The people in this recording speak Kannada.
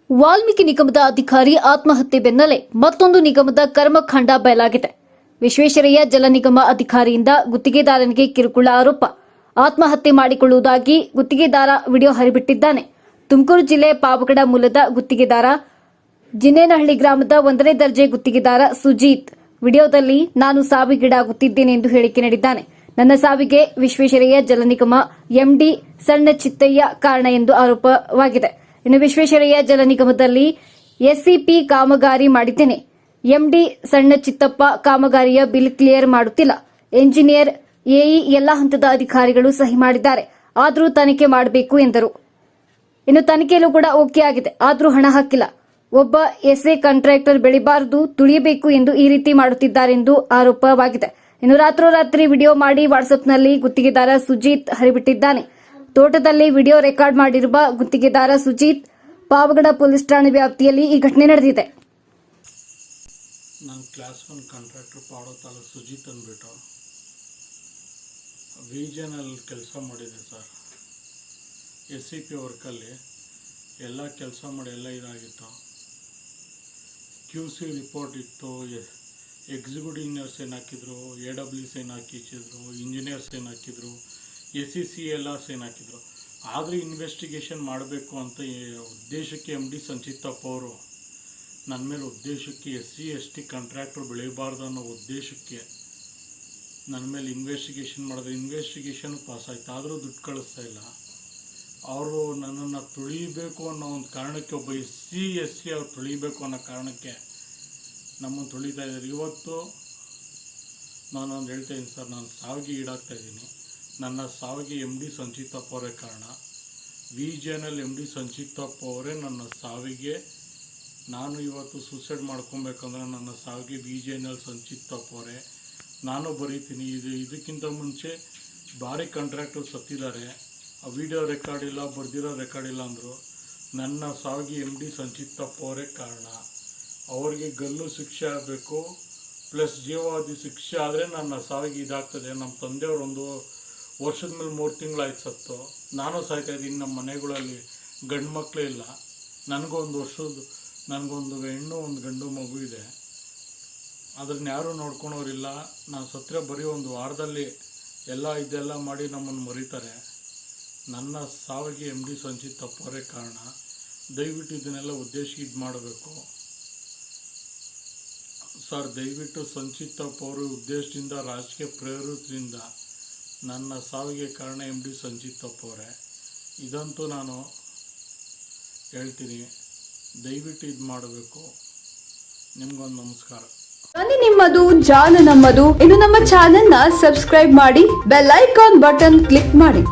ವಾಲ್ಮೀಕಿ ನಿಗಮದ ಅಧಿಕಾರಿ ಆತ್ಮಹತ್ಯೆ ಬೆನ್ನಲ್ಲೇ ಮತ್ತೊಂದು ನಿಗಮದ ಕರ್ಮಕಾಂಡ ಬಯಲಾಗಿದೆ. ವಿಶ್ವೇಶ್ವರಯ್ಯ ಜಲ ನಿಗಮ ಅಧಿಕಾರಿಯಿಂದ ಗುತ್ತಿಗೆದಾರನಿಗೆ ಕಿರುಕುಳ ಆರೋಪ. ಆತ್ಮಹತ್ಯೆ ಮಾಡಿಕೊಳ್ಳುವುದಾಗಿ ಗುತ್ತಿಗೆದಾರ ವಿಡಿಯೋ ಹರಿಬಿಟ್ಟಿದ್ದಾನೆ. ತುಮಕೂರು ಜಿಲ್ಲೆ ಪಾವಗಡ ಮೂಲದ ಗುತ್ತಿಗೆದಾರ ಜಿನ್ನೇನಹಳ್ಳಿ ಗ್ರಾಮದ 1ನೇ ದರ್ಜೆ ಗುತ್ತಿಗೆದಾರ ಸುಜೀತ್ ವಿಡಿಯೋದಲ್ಲಿ ನಾನು ಸಾವಿಗೀಡಾಗುತ್ತಿದ್ದೇನೆ ಎಂದು ಹೇಳಿಕೆ ನೀಡಿದ್ದಾನೆ. ನನ್ನ ಸಾವಿಗೆ ವಿಶ್ವೇಶ್ವರಯ್ಯ ಜಲ ನಿಗಮ ಎಂಡಿ ಸಣ್ಣ ಚಿತ್ತಯ್ಯ ಕಾರಣ ಎಂದು ಆರೋಪವಾಗಿದೆ. ಇನ್ನು ವಿಶ್ವೇಶ್ವರಯ್ಯ ಜಲ ನಿಗಮದಲ್ಲಿ ಎಸ್ಸಿಪಿ ಕಾಮಗಾರಿ ಮಾಡಿದ್ದೇನೆ. ಎಂಡಿ ಸಣ್ಣ ಚಿತ್ತಪ್ಪ ಕಾಮಗಾರಿಯ ಬಿಲ್ ಕ್ಲಿಯರ್ ಮಾಡುತ್ತಿಲ್ಲ. ಎಂಜಿನಿಯರ್, ಎಇ ಎಲ್ಲ ಹಂತದ ಅಧಿಕಾರಿಗಳು ಸಹಿ ಮಾಡಿದ್ದಾರೆ. ಆದರೂ ತನಿಖೆ ಮಾಡಬೇಕು ಎಂದರು. ಇನ್ನು ತನಿಖೆಯಲ್ಲೂ ಕೂಡ ಓಕೆ ಆಗಿದೆ, ಆದರೂ ಹಣ ಹಾಕಿಲ್ಲ. ಒಬ್ಬ ಎಸ್ಎ ಕಾಂಟ್ರಾಕ್ಟರ್ ಬೆಳಿಬಾರದು, ತುಳಿಯಬೇಕು ಎಂದು ಈ ರೀತಿ ಮಾಡುತ್ತಿದ್ದಾರೆಂದು ಆರೋಪವಾಗಿದೆ. ಇನ್ನು ರಾತ್ರೋರಾತ್ರಿ ವಿಡಿಯೋ ಮಾಡಿ ವಾಟ್ಸ್ಆಪ್ನಲ್ಲಿ ಗುತ್ತಿಗೆದಾರ ಸುಜೀತ್ ಹರಿಬಿಟ್ಟಿದ್ದಾನೆ. ತೋಟದಲ್ಲಿ ವಿಡಿಯೋ ರೆಕಾರ್ಡ್ ಮಾಡಿರುವ ಗುತ್ತಿಗೆದಾರ ಸುಜೀತ್ ಪಾವಗಡ ಪೊಲೀಸ್ ಠಾಣೆ ವ್ಯಾಪ್ತಿಯಲ್ಲಿ ಈ ಘಟನೆ ನಡೆದಿದೆ. ನಾನು ಕ್ಲಾಸ್ 1 ಕಾಂಟ್ರಾಕ್ಟರ್ ಪಾಡೋ ತಾಲೂಕು ಸುಜೀತ್ ಅಂದ್ಬಿಟ್ಟು ವಿಜನಲ್ಲಿ ಕೆಲಸ ಮಾಡಿದೆ ಸರ್. SCP ವರ್ಕಲ್ಲಿ ಎಲ್ಲ ಕೆಲಸ ಮಾಡಿ ಎಲ್ಲ ಇದಾಗಿತ್ತು. QC ರಿಪೋರ್ಟ್ ಇತ್ತು, ಎಕ್ಸಿಕ್ಯೂಟಿವ್ ಇಂಜಿನಿಯರ್ಸ್ ಏನು ಹಾಕಿದ್ರು, AWS ಏನು ಹಾಕಿದ್ರು, ಇಂಜಿನಿಯರ್ಸ್ ಏನು ಹಾಕಿದ್ರು, SEC ಎಲ್ಲ ಏನು ಹಾಕಿದ್ರು. ಆದರೆ ಇನ್ವೆಸ್ಟಿಗೇಷನ್ ಮಾಡಬೇಕು ಅಂತ ಉದ್ದೇಶಕ್ಕೆ MD ಸಂಚಿತ್ತಪ್ಪ ಅವರು ನನ್ನ ಮೇಲೆ ಉದ್ದೇಶಕ್ಕೆ SC/ST ಕಾಂಟ್ರಾಕ್ಟರ್ ಬೆಳೆಯಬಾರ್ದು ಅನ್ನೋ ಉದ್ದೇಶಕ್ಕೆ ನನ್ನ ಮೇಲೆ ಇನ್ವೆಸ್ಟಿಗೇಷನ್ ಮಾಡಿದ್ರೆ ಇನ್ವೆಸ್ಟಿಗೇಷನ್ ಪಾಸ್ ಆಯ್ತು. ಆದರೂ ದುಡ್ಡು ಕಳಿಸ್ತಾ ಇಲ್ಲ. ಅವರು ನನ್ನನ್ನು ತುಳಿಬೇಕು ಅನ್ನೋ ಒಂದು ಕಾರಣಕ್ಕೆ, ಒಬ್ಬ SC/ST ಅವ್ರು ತುಳಿಬೇಕು ಅನ್ನೋ ಕಾರಣಕ್ಕೆ ನಮ್ಮನ್ನು ತುಳಿತಾ ಇದ್ದಾರೆ. ಇವತ್ತು ನಾನೊಂದು ಹೇಳ್ತಾ ಇದ್ದೀನಿ ಸರ್, ನಾನು ಸಾವಿಗೆ ಈಡಾಗ್ತಾ ಇದ್ದೀನಿ. ನನ್ನ ಸಾವಿಗೆ MD ಸಂಚಿತ್ತಪ್ಪ ಅವರೇ ಕಾರಣ. ವಿಜನಲ್ಲಿ MD ಸಂಚಿತ್ತಪ್ಪ ಅವರೇ ನನ್ನ ಸಾವಿಗೆ. ನಾನು ಇವತ್ತು ಸೂಸೈಡ್ ಮಾಡ್ಕೊಬೇಕಂದ್ರೆ ನನ್ನ ಸಾವಿಗೆ ವಿಜನಲ್ಲಿ ಸಂಚಿತ್ತಪ್ಪ ಅವರೇ. ನಾನು ಬರೀತೀನಿ. ಇದಕ್ಕಿಂತ ಮುಂಚೆ ಭಾರಿ ಕಾಂಟ್ರಾಕ್ಟರ್ ಸತ್ತಿದ್ದಾರೆ. ಆ ವಿಡಿಯೋ ರೆಕಾರ್ಡ್ ಇಲ್ಲ, ಬರ್ದಿರೋ ರೆಕಾರ್ಡ್ ಇಲ್ಲ ಅಂದರು. ನನ್ನ ಸಾವಿಗೆ MD ಸಂಚಿತ್ತಪ್ಪ ಅವರೇ ಕಾರಣ. ಅವರಿಗೆ ಗಲ್ಲು ಶಿಕ್ಷೆ ಆಗಬೇಕು, ಪ್ಲಸ್ ಜೀವಾವಧಿ ಶಿಕ್ಷೆ ಆದರೆ ನನ್ನ ಸಾವಿಗೆ ಇದಾಗ್ತದೆ. ನಮ್ಮ ತಂದೆಯವರು 1 ವರ್ಷದ ಮೇಲೆ 3 ತಿಂಗಳಾಯ್ತು ಸತ್ತು. ನಾನು ಸಾಯ್ತಾಯಿದ್ದೀನಿ. ನಮ್ಮ ಮನೆಗಳಲ್ಲಿ ಗಂಡು ಮಕ್ಕಳೇ ಇಲ್ಲ. ನನಗೊಂದು ಹೆಣ್ಣು 1 ಗಂಡು ಮಗು ಇದೆ. ಅದನ್ನ ಯಾರೂ ನೋಡ್ಕೊಳೋರಿಲ್ಲ. ನಾನು ಸತ್ತರೆ ಬರೀ 1 ವಾರದಲ್ಲಿ ಇದೆಲ್ಲ ಮಾಡಿ ನಮ್ಮನ್ನು ಮರೀತಾರೆ. ನನ್ನ ಸಾವಿಗೆ MD ಸಂಚಿತ್ತಪ್ಪ ಅವರೇ ಕಾರಣ. ದಯವಿಟ್ಟು ಇದನ್ನೆಲ್ಲ ಉದ್ದೇಶ ಇದು ಮಾಡಬೇಕು ಸರ್. ದಯವಿಟ್ಟು ಸಂಚಿತ್ತಪ್ಪ ಅವರು ಉದ್ದೇಶದಿಂದ, ರಾಜಕೀಯ ಪ್ರೇರಿತರಿಂದ ನನ್ನ ಸಾವಿಗೆ ಕಾರಣ MD ಸಂಚಿತ್ತಪ್ಪ ಅವರೇ. ಇದಂತೂ ನಾನು ಹೇಳ್ತೀನಿ. ದಯವಿಟ್ಟು ಇದು ಮಾಡಬೇಕು. ನಿಮ್ಗೊಂದು ನಮಸ್ಕಾರ. ಧ್ವನಿ ನಿಮ್ಮದು, ಜಾಲ ನಮ್ಮದು. ಇನ್ನು ನಮ್ಮ ಚಾನೆಲ್ನ ಸಬ್ಸ್ಕ್ರೈಬ್ ಮಾಡಿ, ಬೆಲ್ ಐಕಾನ್ ಬಟನ್ ಕ್ಲಿಕ್ ಮಾಡಿ.